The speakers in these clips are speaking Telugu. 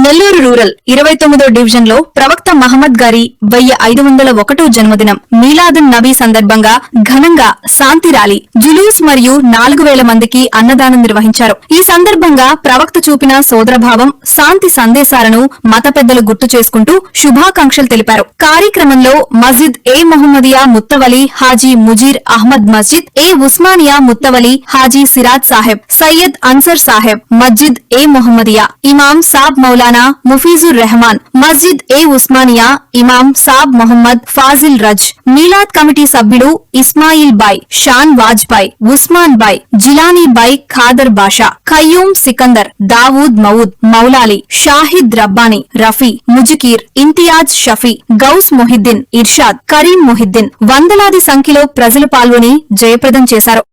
నెల్లూరు రూరల్ 29వ డివిజన్ లో ప్రవక్త మహమ్మద్ గారి 1501 జన్మదినం మీలాదున్ నబీ సందర్భంగా ఘనంగా శాంతి ర్యాలీ, జులూస్ మరియు 4000 మందికి అన్నదానం నిర్వహించారు. ఈ సందర్భంగా ప్రవక్త చూపిన సోదరభావం, శాంతి సందేశాలను మత పెద్దలు గుర్తు చేసుకుంటూ శుభాకాంక్షలు తెలిపారు. కార్యక్రమంలో మస్జిద్ ఏ మొహమ్మదియా ముత్తవలి హాజీ ముజీర్ అహ్మద్, మస్జిద్ ఏ ఉస్మానియా ముత్తవలి హాజీ సిరాజ్ సాహెబ్, సయ్యద్ అన్సర్ సాహెబ్, మస్జిద్ ఏ మొహమ్మదియా ఇమాం సాబ్ మౌలానా ముఫీజుర్ రెహమాన్, మస్జిద్ ఏ ఉస్మానియా ఇమాం సాబ్ మొహమ్మద్ ఫాజిల్ రజ్, మీలాద్ కమిటీ సభ్యుడు ఇస్మాయిల్ బాయ్, షాన్ వాజ్బాయ్, ఉస్మాన్ బాయ్, జిలానీ బాయ్, ఖాదర్ బాషా, ఖయ్యూమ్ సికందర్, దావూద్ మౌద్, మౌలాలి, షాహిద్ రబ్బానీ, రఫీ, ముజికీర్, ఇంతియాజ్ షఫీ, గౌస్ మొహిద్దీన్, ఇర్షాద్, కరీం మొహిద్దీన్ వందలాది సంఖ్యలో ప్రజలు పాల్గొని జయప్రదం చేశారు.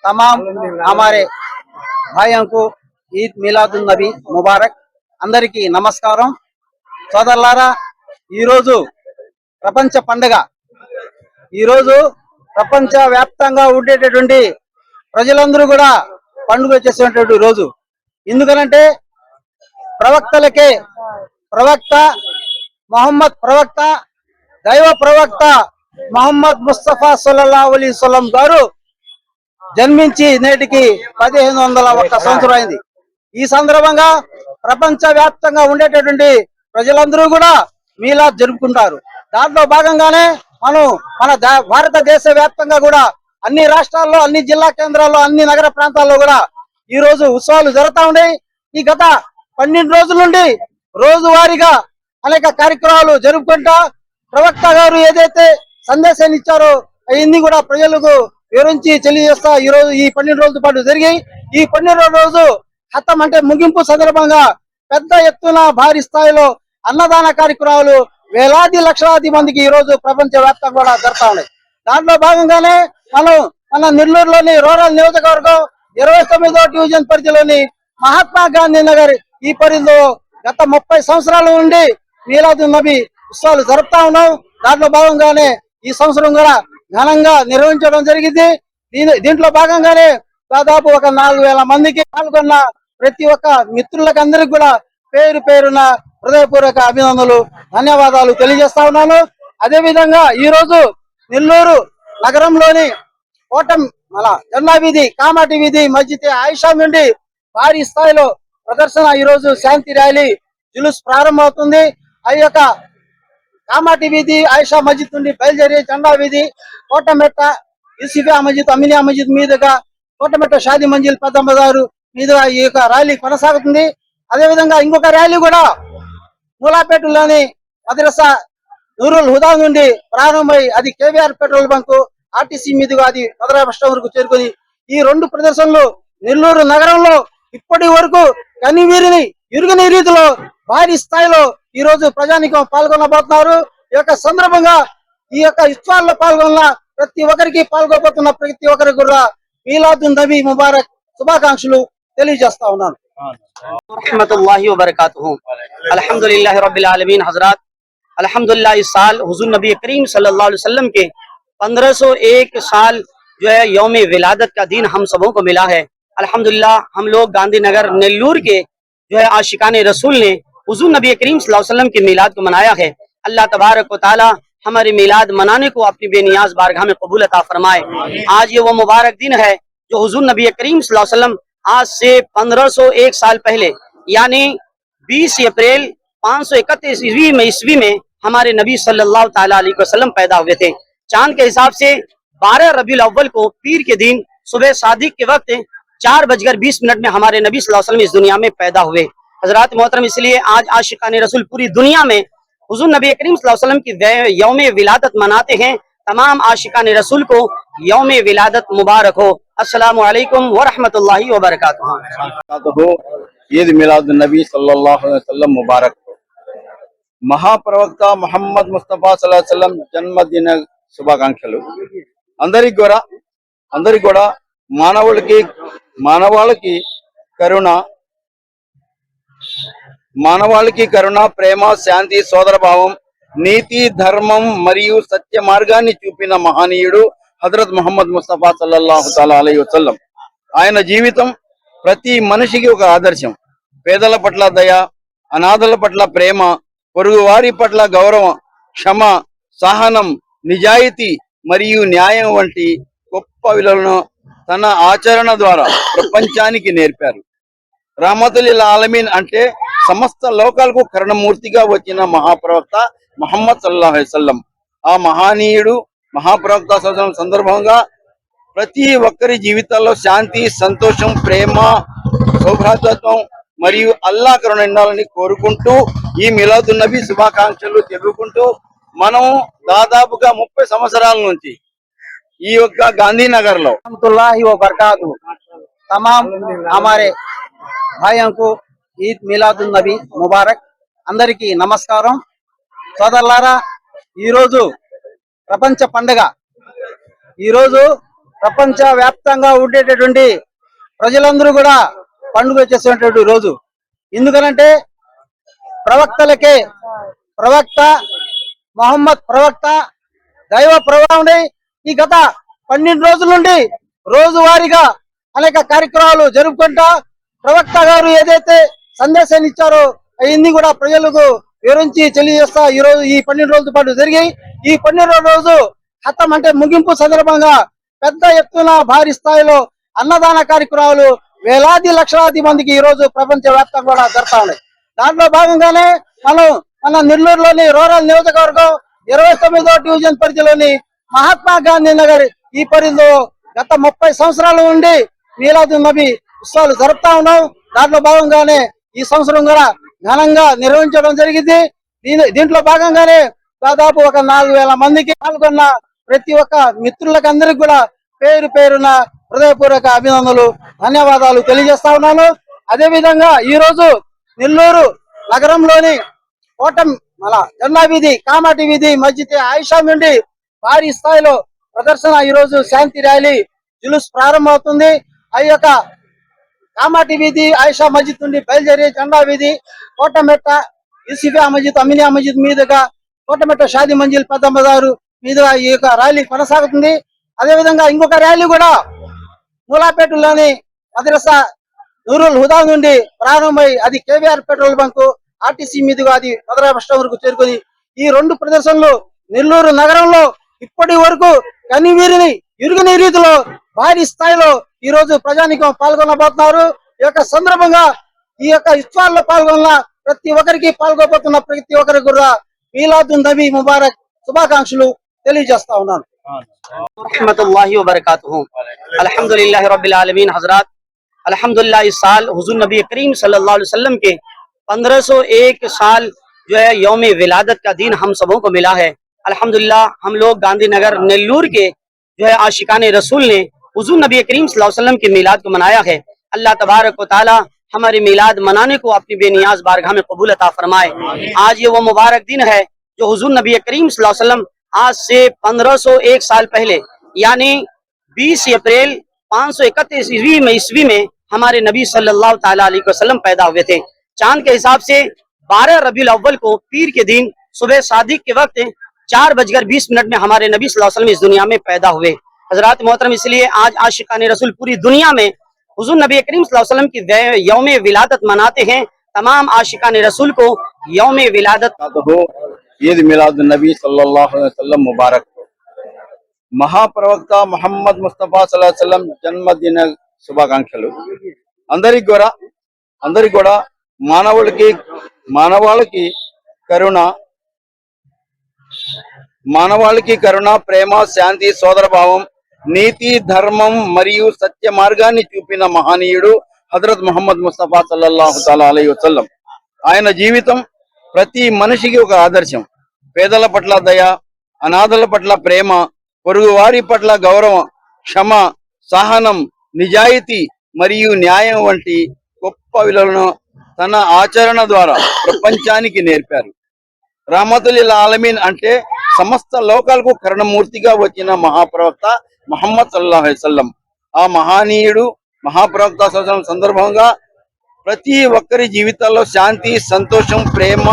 तमाम हमारे भाइयों को ईद मिलादुन नबी मुबारक. అందరికీ నమస్కారం. సోదరులారా, ఈరోజు ప్రపంచ పండుగ. ఈరోజు ప్రపంచ వ్యాప్తంగా ఉండేటటువంటి ప్రజలందరూ కూడా పండుగ చేసేటువంటి రోజు. ఎందుకనంటే ప్రవక్తలకే ప్రవక్త మొహమ్మద్ ప్రవక్త, దైవ ప్రవక్త మొహమ్మద్ ముస్తఫా సల్లల్లాహు అలైహి వసల్లం గారు జన్మించి నేటికి 1501 సంవత్సరం అయింది. ఈ సందర్భంగా ప్రపంచ వ్యాప్తంగా ఉండేటటువంటి ప్రజలందరూ కూడా మీలాద్ జరుపుకుంటారు. దాంట్లో భాగంగానే మన భారతదేశ వ్యాప్తంగా కూడా అన్ని రాష్ట్రాల్లో, అన్ని జిల్లా కేంద్రాల్లో, అన్ని నగర ప్రాంతాల్లో కూడా ఈ రోజు ఉత్సవాలు జరుగుతూ ఉన్నాయి. ఈ గత 12 రోజుల నుండి రోజువారీగా అనేక కార్యక్రమాలు జరుపుకుంటా ప్రవక్త గారు ఏదైతే సందేశాన్ని ఇచ్చారో అవన్నీ కూడా ప్రజలకు వివరించి తెలియజేస్తా ఈ రోజు ఈ 12 రోజుల పాటు జరిగి, ఈ 12 రోజు ఖతం అంటే ముగింపు సందర్భంగా పెద్ద ఎత్తున భారీ స్థాయిలో అన్నదాన కార్యక్రమాలు వేలాది లక్షలాది మందికి ఈ రోజు ప్రపంచ వ్యాప్తంగా కూడా జరుగుతా ఉన్నాయి. దాంట్లో భాగంగానే మన నెల్లూరులోని రూరల్ నియోజకవర్గం 29వ డివిజన్ పరిధిలోని మహాత్మా గాంధీ నగర్ ఈ పరిధిలో గత 30 సంవత్సరాల నుండి మీలాదున్ నబీ ఉత్సవాలు జరుపుతా ఉన్నాం. దాంట్లో భాగంగానే ఈ సంవత్సరం కూడా ఘనంగా నిర్వహించడం జరిగింది. దీంట్లో భాగంగానే దాదాపు ఒక 4000 మందికి పాల్గొన్న ప్రతి ఒక్క మిత్రులకు అందరికి కూడా పేరు పేరున హృదయపూర్వక అభినందనలు, ధన్యవాదాలు తెలియజేస్తా ఉన్నాను. అదే విధంగా ఈ రోజు నెల్లూరు నగరంలోని కోటం జెండా వీధి, కామాటి వీధి, మస్జిద్ ఆయిషా నుండి భారీ స్థాయిలో ప్రదర్శన, ఈ రోజు శాంతి ర్యాలీ, జులుస్ ప్రారంభమవుతుంది. ఆ యొక్క కామాటి వీధి, ఆయిషా మస్జిద్ నుండి బయలుదేరి జెండా వీధి, కోటమెట్ట, యూసిఫియా మస్జిద్, అమినియా మస్జిద్ మీదుగా కోటమెట్ట, షాదీ మంజిల్, పెద్ద బజారు మీదుగా ఈ యొక్క ర్యాలీ కొనసాగుతుంది. అదేవిధంగా ఇంకొక ర్యాలీ కూడా మూలాపేటలోని మద్రసా నూరుల్ హుదా నుండి ప్రారంభమై అది కేవీఆర్ పెట్రోల్ బంక్, ఆర్టీసీ మీదుగా అది మధురా బస్ స్టాండ్ వరకు చేరుకొని ఈ 2 ప్రదర్శనలు నెల్లూరు నగరంలో ఇప్పటి వరకు కనివీరిని ఇరుగని రీతిలో భారీ స్థాయిలో ఈ రోజు ప్రజానికం పాల్గొనబోతున్నారు. ఈ యొక్క సందర్భంగా ఈ యొక్క ఉత్సవాల్లో పాల్గొన్న ప్రతి ఒక్కరికి, పాల్గొబోతున్న ప్రతి ఒక్కరికి కూడా మీలాదున్ నబీ ముబారక్ శుభాకాంక్షలు తెలియజేస్తా ఉన్నాను. रहमतुल्लाहि व बरकातुहू। अल्हम्दुलिल्लाहि रब्बिल आलमीन। हजरात, अल्हम्दुलिल्लाह इस साल हुजूर नबी करीम सल्लल्लाहु अलैहि वसल्लम के 1501 साल जो है यौम विलादत का दिन हम सबों को मिला है। अल्हम्दुलिल्लाह हम लोग गांधीनगर नेल्लूर के जो है आशिकाने रसूल ने हुजूर नबी करीम सल्लल्लाहु अलैहि वसल्लम के मिलाद को मनाया है। अल्लाह तबारक व तआला हमारे मिलाद मनाने को अपनी बेनियाज बारगाह में कबूल अता फरमाए। आज ये वो मुबारक दिन है जो हुजूर नबी करीम सल्लल्लाहु अलैहि वसल्लम आज से 1501 साल पहले यानी 20 अप्रैल 531 ईस्वी में हमारे नबी सल्लल्लाहु तआला अलैहि वसल्लम पैदा हुए थे। चांद के हिसाब से 12 रबीउल अव्वल को पीर के दिन सुबह सादिक के वक्त 4:20 में हमारे नबी सल्लल्लाहु अलैहि वसल्लम इस दुनिया में पैदा हुए। हजरात मोहतरम, इसलिए आज आशिकाने रसूल पूरी दुनिया में हुजूर नबी करीम सल्लल्लाहु अलैहि वसल्लम की यौम विलादत मनाते हैं। तमाम आशिकाने रसूल को यौम विलादत मुबारक हो। अस्सलामु अलैकुम व रहमतुल्लाहि व बरकातुहू। ईद मिलादुन नबी सल्लल्लाहु अलैहि वसल्लम मुबारक। మహాప్రవక్త మొహమ్మద్ ముస్తఫా సల్లల్లాహు అలైహి వసల్లం జన్మదిన శుభాకాంక్షలు. అందరికి కూడా మానవాళికి కరుణ, ప్రేమ, శాంతి, సోదరభావం, నీతి, ధర్మం మరియు సత్య మార్గాన్ని చూపిన మహనీయుడు హజరత్ ముహమ్మద్ ముస్తఫా సల్లల్లాహు తఆలా అలైహి వసల్లం. ఆయన జీవితం ప్రతి మనిషికి ఒక ఆదర్శం. పేదల పట్ల దయ, అనాథల పట్ల ప్రేమ, పొరుగువారి పట్ల గౌరవం, క్షమ, సహనం, నిజాయితీ మరియు న్యాయం వంటి గొప్ప విలువలను తన ఆచరణ ద్వారా ప్రపంచానికి నేర్పారు. రహమతుల్ ఆలమీన్ అంటే సమస్త లోకాలకు కరుణమూర్తిగా వచ్చిన మహాప్రవక్త ముహమ్మద్ సల్లల్లాహు అలైహి వసల్లం. ఆ మహానీయుడు మహాప్రవక్త సందర్భంగా ప్రతి ఒక్కరి జీవితాల్లో శాంతి, సంతోషం, ప్రేమ, సౌభ్రాతత్వం మరియు అల్లా కరుణ ఉండాలని కోరుకుంటూ ఈ మిలాదున్ నబీ శుభాకాంక్షలు తెలుపుకుంటూ మనం దాదాపుగా 30 సంవత్సరాల నుంచి ఈ యొక్క గాంధీనగర్ లో रहमतुल्लाहि व बरकातहू तमाम हमारे भाइयों को ईद मिलादुन नबी मुबारक అందరికీ నమస్కారం. సోదరులారా, ఈరోజు ప్రపంచ పండుగ. ఈరోజు ప్రపంచ వ్యాప్తంగా ఉండేటటువంటి ప్రజలందరూ కూడా పండుగ చేసేటువంటి రోజు. ఎందుకనంటే ప్రవక్తలకే ప్రవక్త మొహమ్మద్ ప్రవక్త దైవ ప్రవాహం ఈ గత 12 రోజుల నుండి రోజువారీగా అనేక కార్యక్రమాలు జరుపుకుంటా ప్రవక్త గారు ఏదైతే సందేశాన్ని ఇచ్చారో అవన్నీ కూడా ప్రజలకు వివరించి తెలియజేస్తా ఈ రోజు ఈ 12 రోజుల పాటు జరిగి ఈ 12 రోజు ఖతం అంటే ముగింపు సందర్భంగా పెద్ద ఎత్తున భారీ స్థాయిలో అన్నదాన కార్యక్రమాలు వేలాది లక్షలాది మందికి ఈ రోజు ప్రపంచ వ్యాప్తంగా కూడా జరుగుతా ఉన్నాయి. దాంట్లో భాగంగానే మన నెల్లూరులోని రూరల్ నియోజకవర్గం 29వ డివిజన్ పరిధిలోని మహాత్మా గాంధీ నగర్ ఈ పరిధిలో గత 30 సంవత్సరాల నుండి మీలాదున్ నబీ ఉత్సవాలు జరుపుతా ఉన్నాం. దాంట్లో భాగంగానే ఈ సంవత్సరం కూడా ఘనంగా నిర్వహించడం జరిగింది. దీంట్లో భాగంగానే దాదాపు ఒక 4000 మందికి పాల్గొన్న ప్రతి ఒక్క మిత్రులకు అందరికి కూడా పేరు పేరున హృదయపూర్వక అభినందనలు, ధన్యవాదాలు తెలియజేస్తా ఉన్నాను. అదే విధంగా ఈ రోజు నెల్లూరు నగరంలోని కోటం జెండా వీధి, కామాటి వీధి, మస్జిద్ ఆయిషా నుండి భారీ స్థాయిలో ప్రదర్శన ఈ రోజు శాంతి ర్యాలీ జులూస్ ప్రారంభమవుతుంది. ఆ యొక్క కామాటి వీధి, ఆయిషా మస్జిద్ నుండి బయలుదేరి జెండా వీధి, కోటమెట్ట, యూసిఫియా మస్జిద్, అమినియా మస్జిద్ మీదుగా కోటమెట్ట షాదీ మంజిల్ పెద్ద బజారు మీదుగా ఈ యొక్క ర్యాలీ కొనసాగుతుంది. అదే విధంగా ఇంకొక ర్యాలీ కూడా మూలాపేటలోని మద్రసా నూరుల్ హుదా నుండి ప్రారంభమై అది కేవీఆర్ పెట్రోల్ బంకు ఆర్టీసీ మీదుగా అది మధురా బస్ స్టాండ్ వరకు చేరుకుని ఈ 2 ప్రదర్శనలు నెల్లూరు నగరంలో ఇప్పటి వరకు కనివీరిని ఇరుగుని రీతిలో భారీ స్థాయిలో ఈ రోజు ప్రజానికం పాల్గొనబోతున్నారు. ఈ యొక్క సందర్భంగా ఈ యొక్క ఉత్సవాల్లో పాల్గొన్న ప్రతి ఒక్కరికి పాల్గొబోతున్న ప్రతి ఒక్కరికి కూడా మీలాదున్ నబీ ముబారక్ శుభాకాంక్షలు తెలియజేస్తా ఉన్నాను. रहमतुल्लाहि व बरकातहू। अल्हम्दुलिल्लाह रब्बिल आलमीन हजरात, अल्हम्दुलिल्लाह इस साल हुजूर नबी करीम सल्लल्लाहु अलैहि वसल्लम के 1501 साल जो है यौम विलादत का दिन हम सबों को मिला है। अल्हम्दुलिल्लाह हम लोग गांधीनगर नेल्लूर के जो है आशिकान रसूल ने हुजूर नबी करीम सल्लल्लाहु अलैहि वसल्लम के मिलाद को मनाया है। अल्लाह तबारक व तआला हमारे मिलाद मनाने को अपनी बेनियाज बारगाह में कबूल अता फरमाए। आज ये वो मुबारक दिन है जो हुजूर नबी करीम सल्लल्लाहु अलैहि वसल्लम आज से 1501 साल पहले यानी 20 अप्रैल 531 ईस्वी में हमारे नबी सल्लल्लाहु ताला अलैहि वसल्लम पैदा हुए थे। चांद के हिसाब से 12 रबीउल अव्वल को पीर के दिन सुबह सादिक के वक्त 4:20 में हमारे नबी सल्लल्लाहु अलैहि वसल्लम इस दुनिया में पैदा हुए। हजरात मोहतरम, इसलिए आज आशिकान रसूल पूरी दुनिया में हुजूर नबी करीम सल्लल्लाहु अलैहि वसल्लम की यौम विलादत मनाते हैं। तमाम आशिकान रसूल को यौम विलादत ईद मिलादुन नबी सल्लल्लाहु अलैहि वसल्लम मुबारक। మహాప్రవక్త ముహమ్మద్ ముస్తఫా సల్లల్లాహు అలైహి వసల్లం జన్మదిన శుభాకాంక్షలు. అందరికి కూడా మానవాళికి కరుణ, ప్రేమ, శాంతి, సోదరభావం, నీతి, ధర్మం మరియు సత్య మార్గాన్ని చూపిన మహనీయుడు హజరత్ ముహమ్మద్ ముస్తఫా సల్లల్లాహు తఆలా అలైహి వసల్లం. ఆయన జీవితం ప్రతి మనిషికి ఒక ఆదర్శం. పేదల పట్ల దయ, అనాథల పట్ల ప్రేమ, పొరుగువారి పట్ల గౌరవం, క్షమ, సహనం, నిజాయితీ మరియు న్యాయం వంటి గొప్ప విలువలను తన ఆచరణ ద్వారా ప్రపంచానికి నేర్పారు. రహమతుల్ ఆలమీన్ అంటే సమస్త లోకాలకు కరుణమూర్తిగా వచ్చిన మహాప్రవక్త ముహమ్మద్ సల్లల్లాహు అలైహి వసల్లం. ఆ మహానీయుడు మహాప్రవక్త సందర్భంగా ప్రతి ఒక్కరి జీవితాల్లో శాంతి, సంతోషం, ప్రేమ,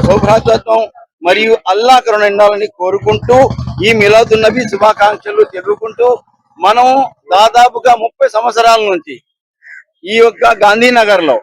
సౌభ్రాతత్వం మరియు అల్లా కరుణ ఉండాలని కోరుకుంటూ ఈ మిలాదున్ నబీ శుభాకాంక్షలు తెలుపుకుంటూ మనం దాదాపుగా 30 సంవత్సరాల నుంచి ఈ యొక్క గాంధీనగర్ లో